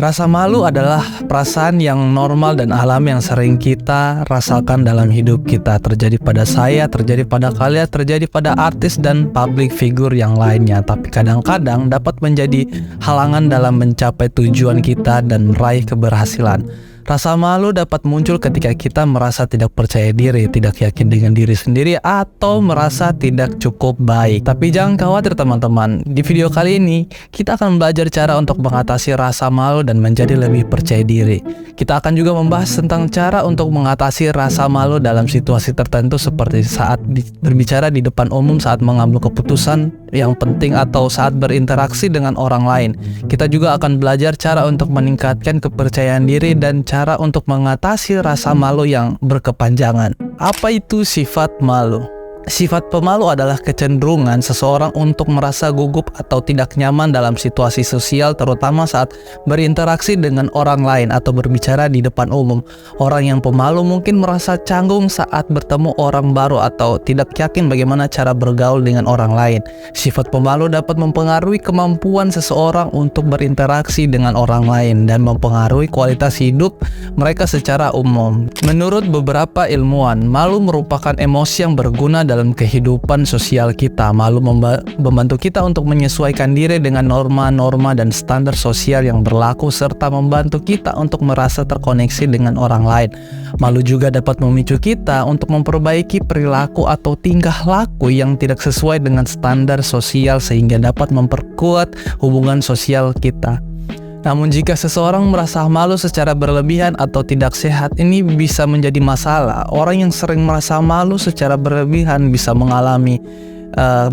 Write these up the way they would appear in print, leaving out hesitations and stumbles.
Rasa malu adalah perasaan yang normal dan alami yang sering kita rasakan dalam hidup kita. Terjadi pada saya, terjadi pada kalian, terjadi pada artis dan public figure yang lainnya. Tapi kadang-kadang dapat menjadi halangan dalam mencapai tujuan kita dan meraih keberhasilan. Rasa malu dapat muncul ketika kita merasa tidak percaya diri, tidak yakin dengan diri sendiri, atau merasa tidak cukup baik. Tapi jangan khawatir teman-teman, di video kali ini kita akan belajar cara untuk mengatasi rasa malu dan menjadi lebih percaya diri. Kita akan juga membahas tentang cara untuk mengatasi rasa malu dalam situasi tertentu seperti saat berbicara di depan umum, saat mengambil keputusan yang penting, atau saat berinteraksi dengan orang lain. Kita juga akan belajar cara untuk meningkatkan kepercayaan diri dan cara untuk mengatasi rasa malu yang berkepanjangan. Apa itu sifat malu? Sifat pemalu adalah kecenderungan seseorang untuk merasa gugup atau tidak nyaman dalam situasi sosial, terutama saat berinteraksi dengan orang lain atau berbicara di depan umum. Orang yang pemalu mungkin merasa canggung saat bertemu orang baru atau tidak yakin bagaimana cara bergaul dengan orang lain. Sifat pemalu dapat mempengaruhi kemampuan seseorang untuk berinteraksi dengan orang lain dan mempengaruhi kualitas hidup mereka secara umum. Menurut beberapa ilmuwan, malu merupakan emosi yang berguna dalam kehidupan sosial kita. Malu membantu kita untuk menyesuaikan diri dengan norma-norma dan standar sosial yang berlaku, serta membantu kita untuk merasa terkoneksi dengan orang lain. Malu juga dapat memicu kita untuk memperbaiki perilaku atau tingkah laku yang tidak sesuai dengan standar sosial, sehingga dapat memperkuat hubungan sosial kita. Namun jika seseorang merasa malu secara berlebihan atau tidak sehat, ini bisa menjadi masalah. Orang yang sering merasa malu secara berlebihan bisa mengalami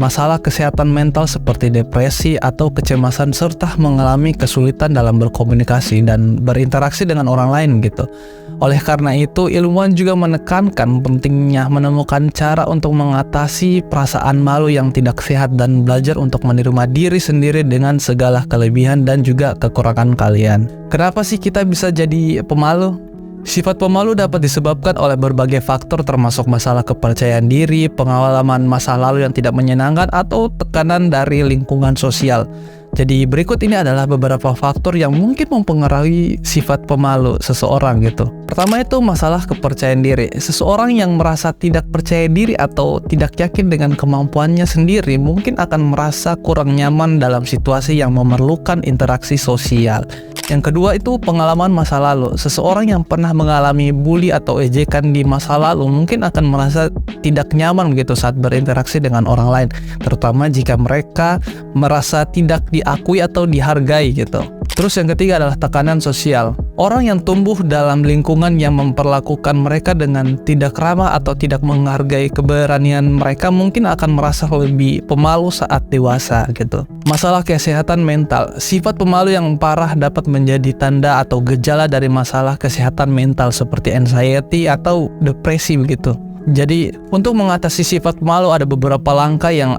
masalah kesehatan mental seperti depresi atau kecemasan, serta mengalami kesulitan dalam berkomunikasi dan berinteraksi dengan orang lain gitu. Oleh karena itu, ilmuwan juga menekankan pentingnya menemukan cara untuk mengatasi perasaan malu yang tidak sehat dan belajar untuk menerima diri sendiri dengan segala kelebihan dan juga kekurangan kalian. Kenapa sih kita bisa jadi pemalu? Sifat pemalu dapat disebabkan oleh berbagai faktor, termasuk masalah kepercayaan diri, pengalaman masa lalu yang tidak menyenangkan, atau tekanan dari lingkungan sosial. Jadi berikut ini adalah beberapa faktor yang mungkin mempengaruhi sifat pemalu seseorang gitu. Pertama itu masalah kepercayaan diri. Seseorang yang merasa tidak percaya diri atau tidak yakin dengan kemampuannya sendiri mungkin akan merasa kurang nyaman dalam situasi yang memerlukan interaksi sosial. Yang kedua itu pengalaman masa lalu. Seseorang yang pernah mengalami bully atau ejekan di masa lalu mungkin akan merasa tidak nyaman begitu saat berinteraksi dengan orang lain, terutama jika mereka merasa tidak diakui atau dihargai gitu. Terus yang ketiga adalah tekanan sosial. Orang yang tumbuh dalam lingkungan yang memperlakukan mereka dengan tidak ramah atau tidak menghargai keberanian mereka mungkin akan merasa lebih pemalu saat dewasa gitu. Masalah kesehatan mental. Sifat pemalu yang parah dapat menjadi tanda atau gejala dari masalah kesehatan mental seperti anxiety atau depresi begitu. Jadi untuk mengatasi sifat malu ada beberapa langkah yang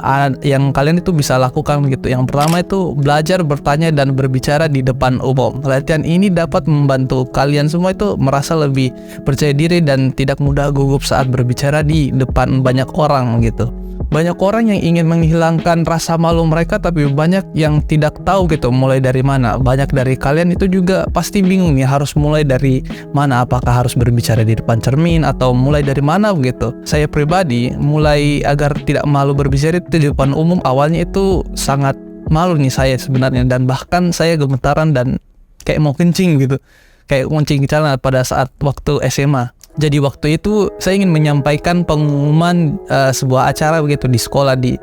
kalian itu bisa lakukan gitu. Yang pertama itu belajar bertanya dan berbicara di depan umum. Latihan ini dapat membantu kalian semua itu merasa lebih percaya diri dan tidak mudah gugup saat berbicara di depan banyak orang gitu. Banyak orang yang ingin menghilangkan rasa malu mereka, tapi banyak yang tidak tahu gitu mulai dari mana. Banyak dari kalian itu juga pasti bingung nih harus mulai dari mana, apakah harus berbicara di depan cermin atau mulai dari mana begitu. Saya pribadi mulai agar tidak malu berbicara di depan umum, awalnya itu sangat malu nih saya sebenarnya, dan bahkan saya gemetaran dan kayak mau kencing gitu, kayak kencing celana pada saat waktu SMA. Jadi waktu itu saya ingin menyampaikan pengumuman sebuah acara begitu di sekolah, di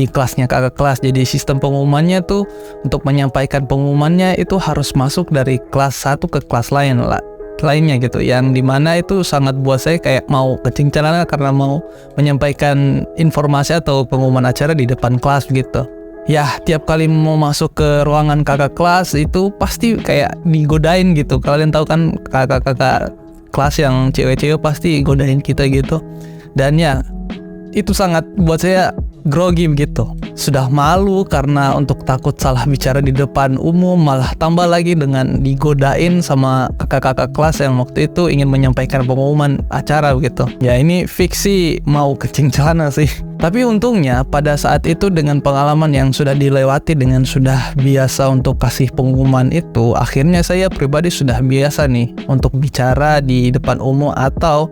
kelasnya kakak kelas. Jadi sistem pengumumannya tuh untuk menyampaikan pengumumannya itu harus masuk dari kelas 1 ke kelas lainnya gitu, yang dimana itu sangat buat saya kayak mau kencing celana karena mau menyampaikan informasi atau pengumuman acara di depan kelas gitu. Ya, tiap kali mau masuk ke ruangan kakak kelas itu pasti kayak digodain gitu. Kalian tahu kan kakak-kakak kelas yang cewek-cewek pasti godain kita gitu. Dan ya, itu sangat buat saya grogi begitu. Sudah malu karena untuk takut salah bicara di depan umum, malah tambah lagi dengan digodain sama kakak-kakak kelas yang waktu itu ingin menyampaikan pengumuman acara begitu. Ya ini fiksi mau kecing celana sih. Tapi untungnya pada saat itu dengan pengalaman yang sudah dilewati, dengan sudah biasa untuk kasih pengumuman itu, akhirnya saya pribadi sudah biasa nih untuk bicara di depan umum atau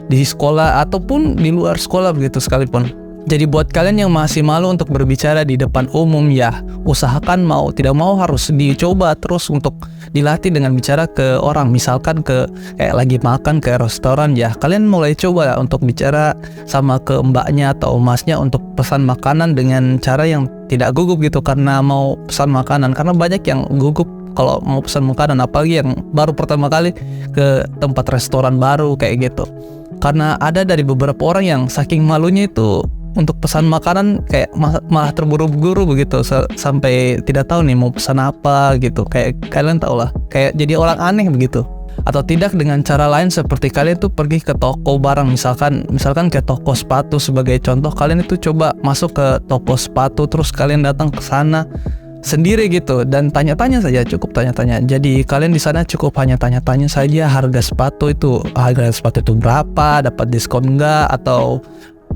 di sekolah ataupun di luar sekolah begitu sekalipun. Jadi buat kalian yang masih malu untuk berbicara di depan umum, ya usahakan mau tidak mau harus dicoba terus untuk dilatih dengan bicara ke orang. Misalkan kayak lagi makan ke restoran, ya kalian mulai coba untuk bicara sama ke mbaknya atau masnya untuk pesan makanan dengan cara yang tidak gugup gitu karena mau pesan makanan. Karena banyak yang gugup kalau mau pesan makanan, apalagi yang baru pertama kali ke tempat restoran baru kayak gitu. Karena ada dari beberapa orang yang saking malunya itu untuk pesan makanan kayak malah terburu-buru begitu sampai tidak tahu nih mau pesan apa gitu. Kayak kalian tau lah, kayak jadi orang aneh begitu. Atau tidak dengan cara lain seperti kalian tuh pergi ke toko barang, misalkan ke toko sepatu sebagai contoh. Kalian itu coba masuk ke toko sepatu terus kalian datang ke sana sendiri gitu dan tanya-tanya saja, cukup tanya-tanya. Jadi kalian di sana cukup hanya tanya-tanya saja harga sepatu itu berapa, dapat diskon enggak, atau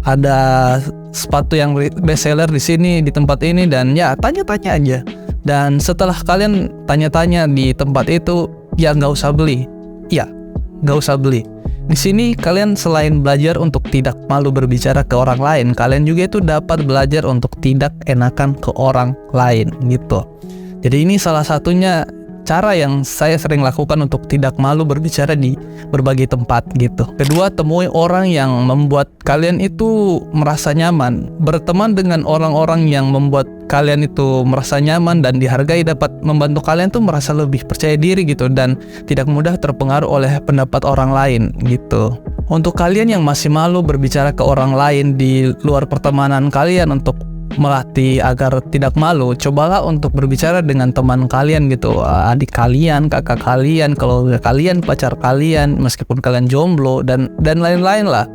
ada sepatu yang best seller di sini di tempat ini, dan ya tanya-tanya aja. Dan setelah kalian tanya-tanya di tempat itu, ya nggak usah beli. Ya, nggak usah beli. Di sini kalian selain belajar untuk tidak malu berbicara ke orang lain, kalian juga itu dapat belajar untuk tidak enakan ke orang lain gitu. Jadi ini salah satunya cara yang saya sering lakukan untuk tidak malu berbicara di berbagai tempat gitu. Kedua, temui orang yang membuat kalian itu merasa nyaman. Berteman dengan orang-orang yang membuat kalian itu merasa nyaman dan dihargai dapat membantu kalian tuh merasa lebih percaya diri gitu dan tidak mudah terpengaruh oleh pendapat orang lain gitu. Untuk kalian yang masih malu berbicara ke orang lain di luar pertemanan kalian, untuk melatih agar tidak malu, cobalah untuk berbicara dengan teman kalian gitu, adik kalian, kakak kalian, kalau kalian pacar kalian, meskipun kalian jomblo dan lain-lain lah.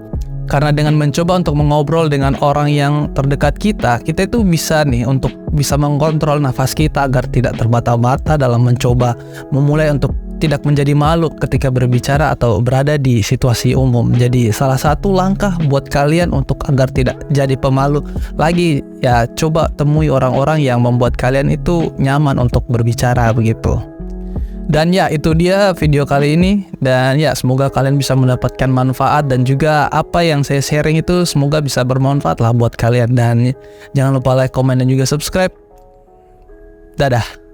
Karena dengan mencoba untuk mengobrol dengan orang yang terdekat kita itu bisa nih untuk bisa mengontrol nafas kita agar tidak terbata-bata dalam mencoba memulai untuk tidak menjadi malu ketika berbicara atau berada di situasi umum. Jadi salah satu langkah buat kalian untuk agar tidak jadi pemalu lagi, ya coba temui orang-orang yang membuat kalian itu nyaman untuk berbicara begitu. Dan ya itu dia video kali ini, dan ya semoga kalian bisa mendapatkan manfaat dan juga apa yang saya sharing itu semoga bisa bermanfaat lah buat kalian. Dan jangan lupa like, komen, dan juga subscribe. Dadah.